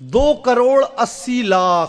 2,80,00,000।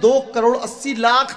2,80,00,000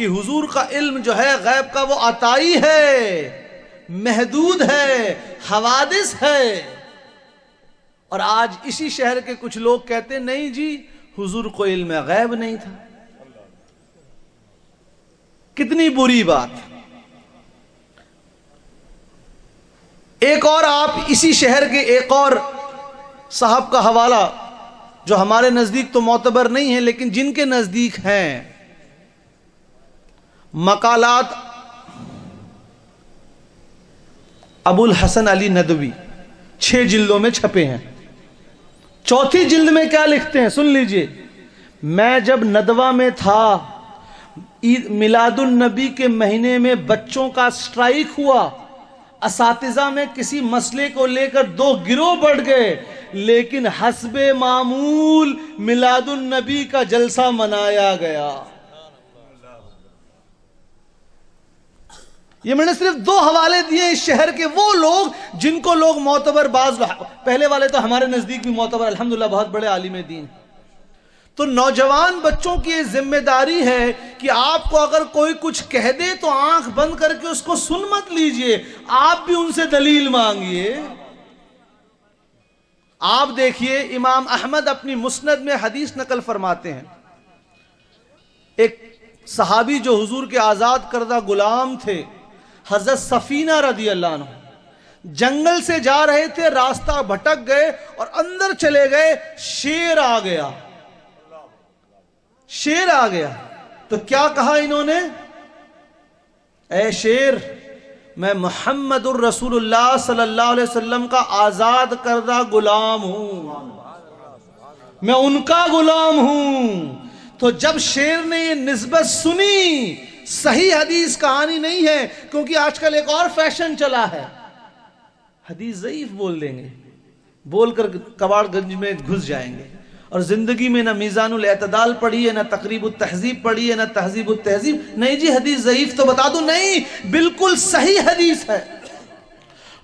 کہ حضور کا علم جو ہے غیب کا وہ عطائی ہے، محدود ہے، حوادث ہے۔ اور آج اسی شہر کے کچھ لوگ کہتے ہیں نہیں جی حضور کو علم غیب نہیں تھا۔ کتنی بری بات۔ ایک اور آپ اسی شہر کے ایک اور صاحب کا حوالہ جو ہمارے نزدیک تو معتبر نہیں ہے لیکن جن کے نزدیک ہیں، مقالات ابو الحسن علی ندوی 6 جلدوں میں چھپے ہیں۔ چوتھی جلد میں کیا لکھتے ہیں سن لیجئے۔ میں جب ندوہ میں تھا، میلاد النبی کے مہینے میں بچوں کا سٹرائک ہوا، اساتذہ میں کسی مسئلے کو لے کر 2 گروہ بڑھ گئے، لیکن حسب معمول میلاد النبی کا جلسہ منایا گیا۔ یہ میں نے صرف 2 حوالے دیے اس شہر کے، وہ لوگ جن کو لوگ معتبر، بعض پہلے والے تو ہمارے نزدیک بھی معتبر الحمدللہ بہت بڑے عالم دین۔ تو نوجوان بچوں کی یہ ذمہ داری ہے کہ آپ کو اگر کوئی کچھ کہہ دے تو آنکھ بند کر کے اس کو سن مت لیجئے، آپ بھی ان سے دلیل مانگیے۔ آپ دیکھیے امام احمد اپنی مسند میں حدیث نقل فرماتے ہیں، ایک صحابی جو حضور کے آزاد کردہ غلام تھے، حضرت سفینہ رضی اللہ عنہ، جنگل سے جا رہے تھے، راستہ بھٹک گئے اور اندر چلے گئے، شیر آ گیا۔ شیر آ گیا تو کیا کہا انہوں نے؟ اے شیر، میں محمد الرسول اللہ صلی اللہ علیہ وسلم کا آزاد کردہ غلام ہوں، میں ان کا غلام ہوں۔ تو جب شیر نے یہ نسبت سنی، صحیح حدیث کہانی نہیں ہے کیونکہ آج کل ایک اور فیشن چلا ہے، حدیث ضعیف بول دیں گے، بول کر کباڑ گنج میں گھس جائیں گے، اور زندگی میں نہ میزان الاعتدال پڑھی ہے، نہ تقریب التہذیب پڑھی ہے، نہ تہذیب التہذیب۔ نہیں جی حدیث ضعیف تو بتا دوں، نہیں بالکل صحیح حدیث ہے۔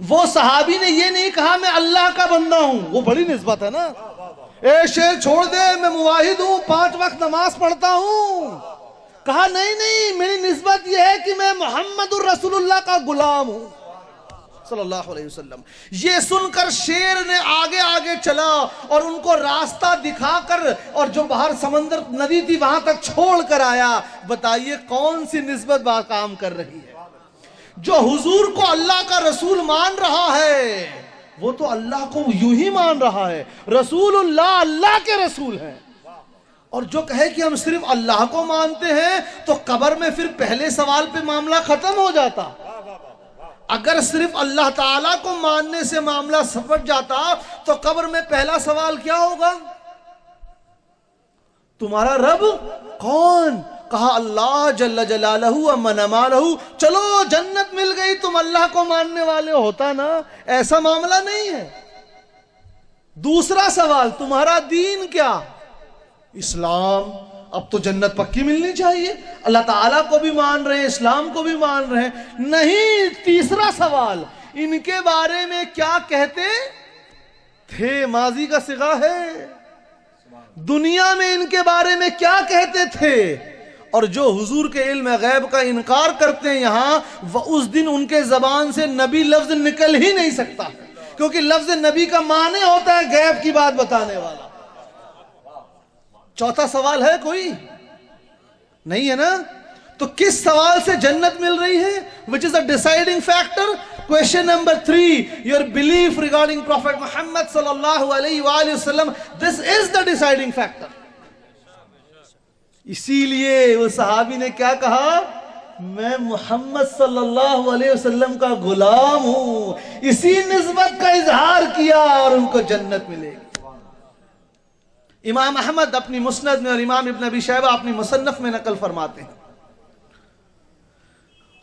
وہ صحابی نے یہ نہیں کہا میں اللہ کا بندہ ہوں، وہ بڑی نسبت ہے نا، اے شیر چھوڑ دے میں موحد ہوں، 5 وقت نماز پڑھتا ہوں۔ کہا نہیں میری نسبت یہ ہے کہ میں محمد الرسول اللہ کا غلام ہوں صلی اللہ علیہ وسلم۔ یہ سن کر شیر نے آگے آگے چلا اور ان کو راستہ دکھا کر، اور جو باہر سمندر ندی تھی وہاں تک چھوڑ کر آیا۔ بتائیے کون سی نسبت بات کام کر رہی ہے؟ جو حضور کو اللہ کا رسول مان رہا ہے وہ تو اللہ کو یوں ہی مان رہا ہے، رسول اللہ اللہ کے رسول ہیں۔ اور جو کہے کہ ہم صرف اللہ کو مانتے ہیں تو قبر میں پھر پہلے سوال پہ معاملہ ختم ہو جاتا۔ اگر صرف اللہ تعالیٰ کو ماننے سے معاملہ سمجھ جاتا تو قبر میں پہلا سوال کیا ہوگا؟ تمہارا رب کون؟ کہا اللہ جل جلالہ و من والہ، چلو جنت مل گئی، تم اللہ کو ماننے والے ہوتا نا۔ ایسا معاملہ نہیں ہے۔ دوسرا سوال، تمہارا دین کیا؟ اسلام۔ اب تو جنت پکی ملنی چاہیے، اللہ تعالیٰ کو بھی مان رہے ہیں، اسلام کو بھی مان رہے ہیں۔ نہیں، تیسرا سوال، ان کے بارے میں کیا کہتے تھے؟ ماضی کا صیغہ ہے، دنیا میں ان کے بارے میں کیا کہتے تھے؟ اور جو حضور کے علم غیب کا انکار کرتے ہیں یہاں، وہ اس دن ان کے زبان سے نبی لفظ نکل ہی نہیں سکتا، کیونکہ لفظ نبی کا معنی ہوتا ہے غیب کی بات بتانے والا۔ چوتھا سوال ہے کوئی؟ نہیں ہے نا؟ تو کس سوال سے جنت مل رہی ہے؟ which is a deciding factor. Question number 3, your belief regarding Prophet Muhammad sallallahu alayhi wa sallam, this is the deciding factor. اسی لیے وہ صحابی نے کیا کہا؟ میں محمد صلی اللہ علیہ وسلم کا غلام ہوں، اسی نسبت کا اظہار کیا اور ان کو جنت ملے گی۔ امام احمد اپنی مسند میں اور امام ابن ابی شیبہ اپنی مصنف میں نقل فرماتے ہیں،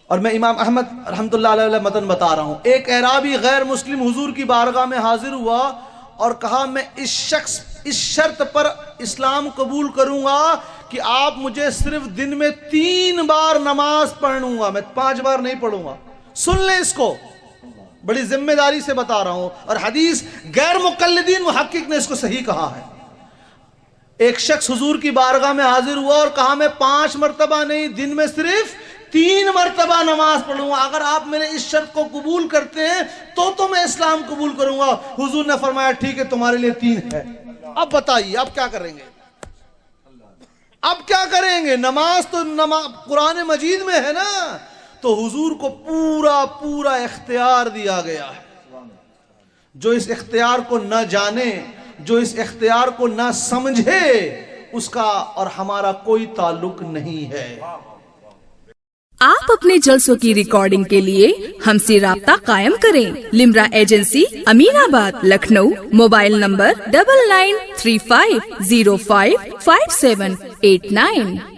اور میں امام احمد رحمۃ اللہ علیہ متن بتا رہا ہوں۔ ایک اعرابی غیر مسلم حضور کی بارگاہ میں حاضر ہوا اور کہا میں اس شرط پر اسلام قبول کروں گا کہ آپ مجھے صرف دن میں 3 بار نماز پڑھوں گا، میں 5 بار نہیں پڑھوں گا۔ سن لیں اس کو، بڑی ذمہ داری سے بتا رہا ہوں، اور حدیث غیر مقلدین محقق نے اس کو صحیح کہا ہے۔ ایک شخص حضور کی بارگاہ میں حاضر ہوا اور کہا میں 5 مرتبہ نہیں، دن میں صرف 3 مرتبہ نماز پڑھوں گا، اگر آپ میرے اس شرط کو قبول کرتے ہیں تو میں اسلام قبول کروں گا۔ حضور نے فرمایا ٹھیک ہے، تمہارے لیے 3 ہے۔ اب بتائیے اب کیا کریں گے؟ اب کیا کریں گے؟ نماز تو قرآن مجید میں ہے نا، تو حضور کو پورا اختیار دیا گیا ہے۔ جو اس اختیار کو نہ جانے، جو اس اختیار کو نہ سمجھے، اس کا اور ہمارا کوئی تعلق نہیں ہے۔ آپ اپنے جلسوں کی ریکارڈنگ کے لیے ہم سے رابطہ قائم کریں۔ لمرا ایجنسی، امین آباد، لکھنؤ۔ Mobile number 9935055789۔